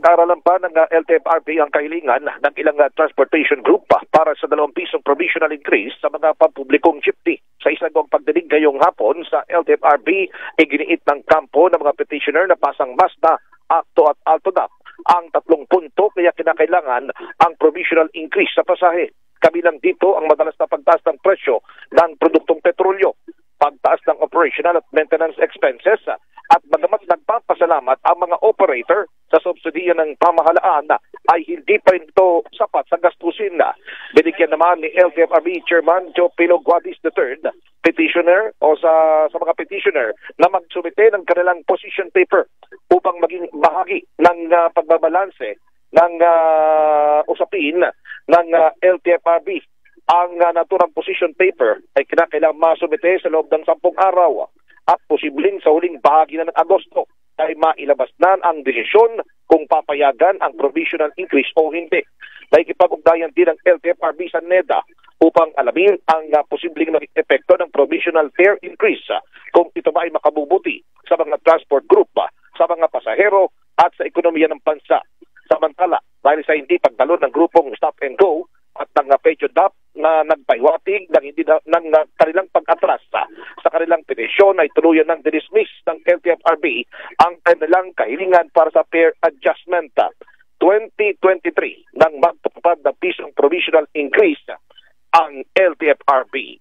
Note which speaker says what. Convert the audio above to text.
Speaker 1: Pinapag-aaralan pa ng LTFRB ang kahilingan ng ilang transportation group para sa 2 pisong provisional increase sa mga pampublikong jeepney. Sa isang pagdinig ngayong hapon sa LTFRB, iginiit ng kampo ng mga petitioner na pasang Mazda, Acto at Altodap ang 3 punto kaya kinakailangan ang provisional increase sa pasahe. Kabilang dito ang madalas na pagtaas ng presyo ng produktong petrolyo, pagtaas ng operational at maintenance expenses, at bagamat nagpapasalamat ang mga operator sa subsidiya ng pamahalaan ay hindi pa rin ito sapat sa gastusin. Binigyan naman ni LTFRB Chairman Joe Pilo Guadis III petitioner o sa mga petitioner na magsumite ng kanilang position paper upang maging bahagi ng pagbabalanse ng usapin ng LTFRB. Ang naturang position paper ay kinakailangang masumite sa loob ng 10 araw at posibleng sa huling bahagi na ng Agosto ay mailabas na ang desisyon kung papayagan ang provisional increase o hindi. Nakikipag-ugnayan din ng LTFRB sa NEDA upang alamin ang posibleng epekto ng provisional fare increase kung ito ba ay makabubuti sa mga transport group, sa mga pasahero at sa ekonomiya ng bansa. Samantala, dahil sa hindi pagdalo ng grupong Stop and Go at ng PECHODAP na nagpahiwatig ng kanilang pag-atras sa kanilang petisyon ay tuluyan ng dinismiss ng LTFRB ang kanilang kahilingan para sa fare adjustment 2023 nang magpapatupad ng pisong provisional increase ang LTFRB.